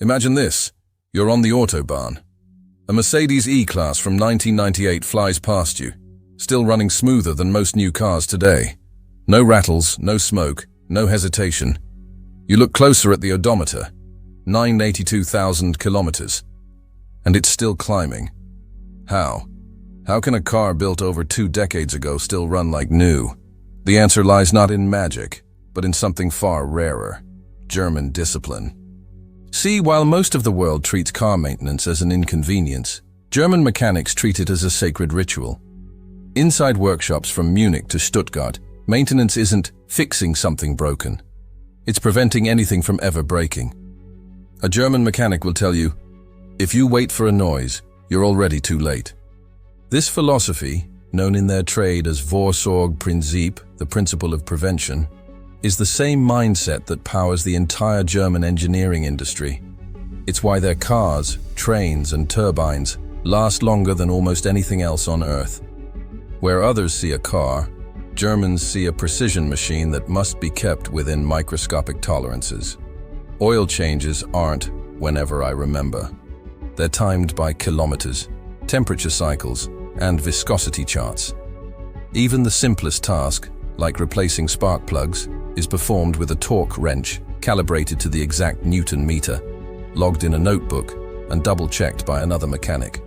Imagine this. You're on the Autobahn. A Mercedes E-Class from 1998 flies past you, still running smoother than most new cars today. No rattles, no smoke, no hesitation. You look closer at the odometer, 982,000 kilometers, and it's still climbing. How? How can a car built over 2 decades ago still run like new? The answer lies not in magic, but in something far rarer: German discipline. See, while most of the world treats car maintenance as an inconvenience, German mechanics treat it as a sacred ritual. Inside workshops from Munich to Stuttgart, maintenance isn't fixing something broken. It's preventing anything from ever breaking. A German mechanic will tell you, if you wait for a noise, you're already too late. This philosophy, known in their trade as Vorsorgeprinzip, the principle of prevention, is the same mindset that powers the entire German engineering industry. It's why their cars, trains, and turbines last longer than almost anything else on Earth. Where others see a car, Germans see a precision machine that must be kept within microscopic tolerances. Oil changes aren't whenever I remember. They're timed by kilometers, temperature cycles, and viscosity charts. Even the simplest task, like replacing spark plugs, is performed with a torque wrench calibrated to the exact Newton meter, logged in a notebook, and double-checked by another mechanic.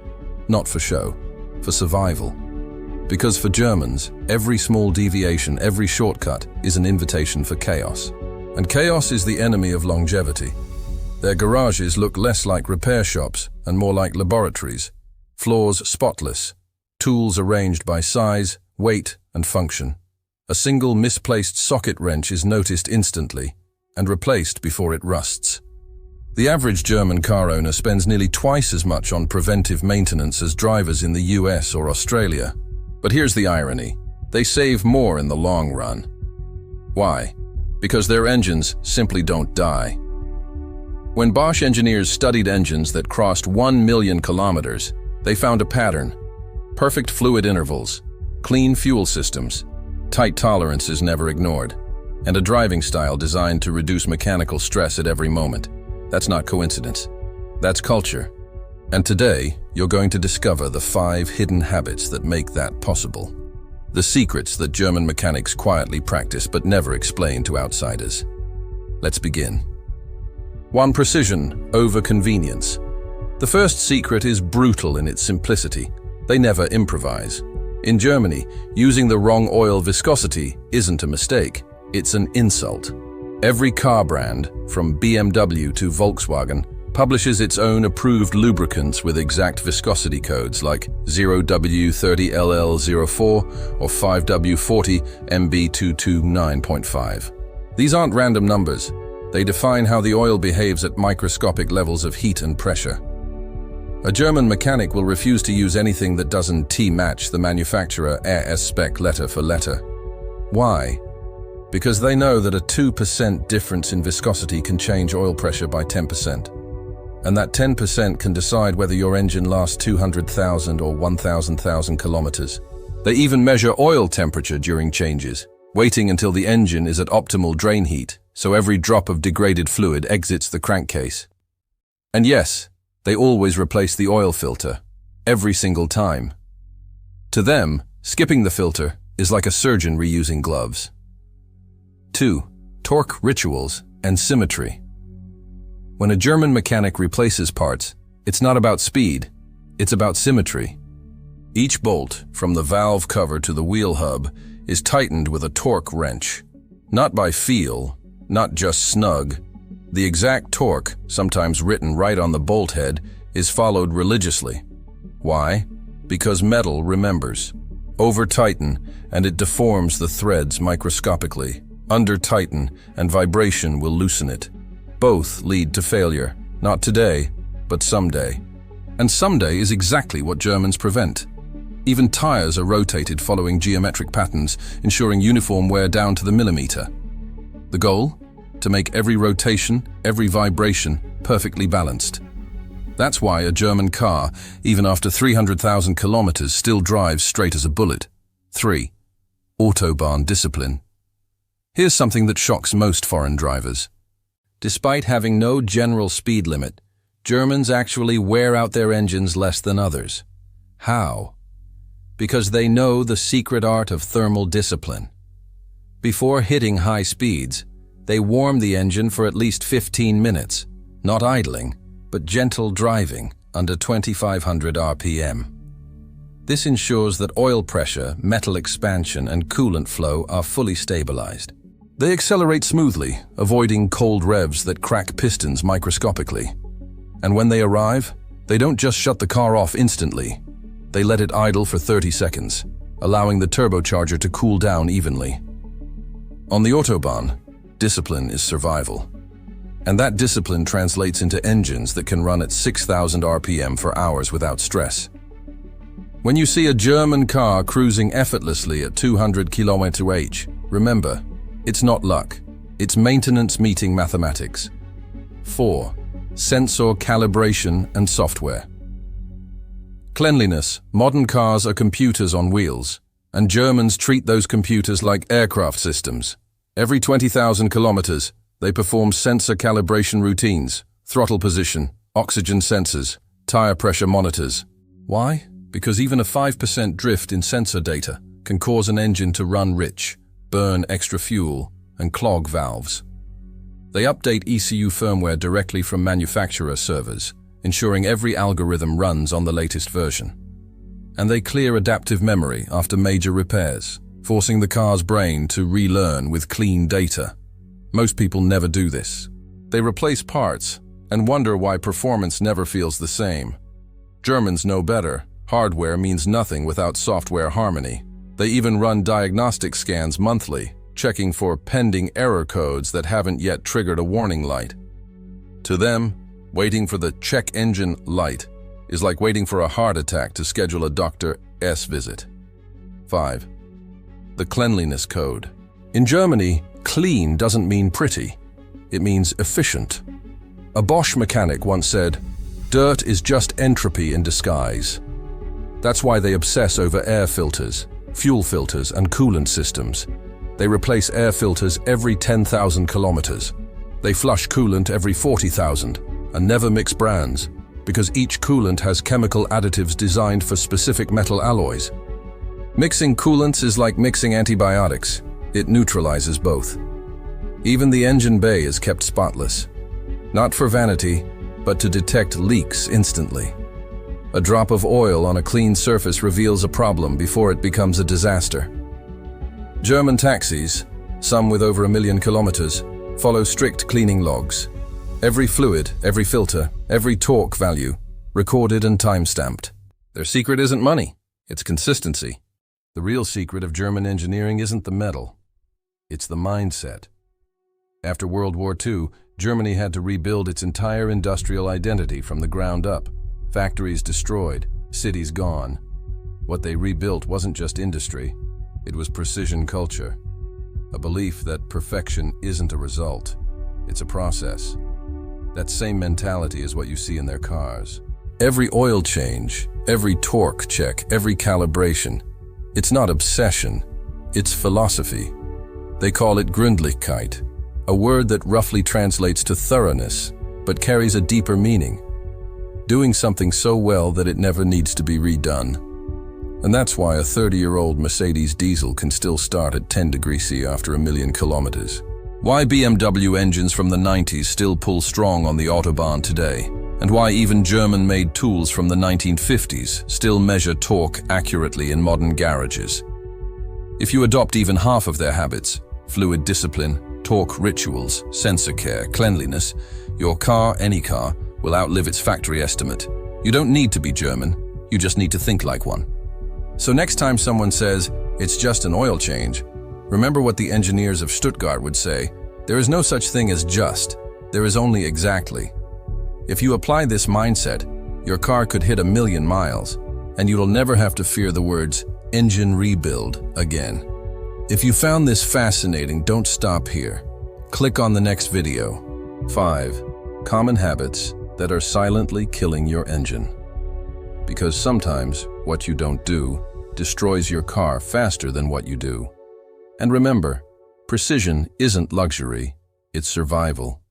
Not for show, for survival. Because for Germans, every small deviation, every shortcut is an invitation for chaos. And chaos is the enemy of longevity. Their garages look less like repair shops and more like laboratories. Floors spotless, tools arranged by size, weight, and function. A single misplaced socket wrench is noticed instantly and replaced before it rusts. The average German car owner spends nearly twice as much on preventive maintenance as drivers in the US or Australia. But here's the irony: they save more in the long run. Why? Because their engines simply don't die. When Bosch engineers studied engines that crossed 1 million kilometers, they found a pattern: perfect fluid intervals, clean fuel systems, tight tolerances never ignored, and a driving style designed to reduce mechanical stress at every moment. That's not coincidence. That's culture. And today, you're going to discover the 5 hidden habits that make that possible. The secrets that German mechanics quietly practice but never explain to outsiders. Let's begin. 1. Precision over convenience. The first secret is brutal in its simplicity. They never improvise. In Germany, using the wrong oil viscosity isn't a mistake, it's an insult. Every car brand, from BMW to Volkswagen, publishes its own approved lubricants with exact viscosity codes like 0W30LL04 or 5W40MB229.5. These aren't random numbers. They define how the oil behaves at microscopic levels of heat and pressure. A German mechanic will refuse to use anything that doesn't T-match the manufacturer RS spec letter for letter. Why? Because they know that a 2% difference in viscosity can change oil pressure by 10%. And that 10% can decide whether your engine lasts 200,000 or 1,000 kilometers. They even measure oil temperature during changes, waiting until the engine is at optimal drain heat, so every drop of degraded fluid exits the crankcase. And yes, they always replace the oil filter, every single time. To them, skipping the filter is like a surgeon reusing gloves. 2. Torque rituals and symmetry. When a German mechanic replaces parts, it's not about speed, it's about symmetry. Each bolt, from the valve cover to the wheel hub, is tightened with a torque wrench. Not by feel, not just snug. The exact torque, sometimes written right on the bolt head, is followed religiously. Why? Because metal remembers. Over-tighten, and it deforms the threads microscopically. Under-tighten, and vibration will loosen it. Both lead to failure, not today, but someday. And someday is exactly what Germans prevent. Even tires are rotated following geometric patterns, ensuring uniform wear down to the millimeter. The goal? To make every rotation, every vibration, perfectly balanced. That's why a German car, even after 300,000 kilometers, still drives straight as a bullet. 3. Autobahn discipline. Here's something that shocks most foreign drivers. Despite having no general speed limit, Germans actually wear out their engines less than others. How? Because they know the secret art of thermal discipline. Before hitting high speeds, they warm the engine for at least 15 minutes, not idling, but gentle driving under 2500 RPM. This ensures that oil pressure, metal expansion, and coolant flow are fully stabilized. They accelerate smoothly, avoiding cold revs that crack pistons microscopically. And when they arrive, they don't just shut the car off instantly. They let it idle for 30 seconds, allowing the turbocharger to cool down evenly. On the Autobahn, discipline is survival. And that discipline translates into engines that can run at 6,000 RPM for hours without stress. When you see a German car cruising effortlessly at 200 km/h, remember, it's not luck. It's maintenance meeting mathematics. 4. Sensor calibration and software. Cleanliness. Modern cars are computers on wheels, and Germans treat those computers like aircraft systems. Every 20,000 kilometers, they perform sensor calibration routines, throttle position, oxygen sensors, tire pressure monitors. Why? Because even a 5% drift in sensor data can cause an engine to run rich, burn extra fuel, and clog valves. They update ECU firmware directly from manufacturer servers, ensuring every algorithm runs on the latest version. And they clear adaptive memory after major repairs, forcing the car's brain to relearn with clean data. Most people never do this. They replace parts and wonder why performance never feels the same. Germans know better. Hardware means nothing without software harmony. They even run diagnostic scans monthly, checking for pending error codes that haven't yet triggered a warning light. To them, waiting for the check engine light is like waiting for a heart attack to schedule a Dr. S visit. 5. The cleanliness code. In Germany, clean doesn't mean pretty. It means efficient. A Bosch mechanic once said, "Dirt is just entropy in disguise." That's why they obsess over air filters, fuel filters, and coolant systems. They replace air filters every 10,000 kilometers. They flush coolant every 40,000 and never mix brands, because each coolant has chemical additives designed for specific metal alloys. Mixing coolants is like mixing antibiotics. It neutralizes both. Even the engine bay is kept spotless. Not for vanity, but to detect leaks instantly. A drop of oil on a clean surface reveals a problem before it becomes a disaster. German taxis, some with over 1 million kilometers, follow strict cleaning logs. Every fluid, every filter, every torque value, recorded and time-stamped. Their secret isn't money, it's consistency. The real secret of German engineering isn't the metal, it's the mindset. After World War II, Germany had to rebuild its entire industrial identity from the ground up. Factories destroyed, cities gone. What they rebuilt wasn't just industry, it was precision culture. A belief that perfection isn't a result, it's a process. That same mentality is what you see in their cars. Every oil change, every torque check, every calibration, it's not obsession, it's philosophy. They call it Gründlichkeit, a word that roughly translates to thoroughness, but carries a deeper meaning. Doing something so well that it never needs to be redone. And that's why a 30-year-old Mercedes diesel can still start at 10 degrees C after 1 million kilometers. Why BMW engines from the 90s still pull strong on the Autobahn today, and why even German-made tools from the 1950s still measure torque accurately in modern garages. If you adopt even half of their habits, fluid discipline, torque rituals, sensor care, cleanliness, your car, any car, will outlive its factory estimate. You don't need to be German, you just need to think like one. So next time someone says, it's just an oil change, remember what the engineers of Stuttgart would say, there is no such thing as just, there is only exactly. If you apply this mindset, your car could hit 1 million miles, and you'll never have to fear the words engine rebuild again. If you found this fascinating, don't stop here. Click on the next video. 5. Common habits that are silently killing your engine. Because sometimes what you don't do destroys your car faster than what you do. And remember, precision isn't luxury, it's survival.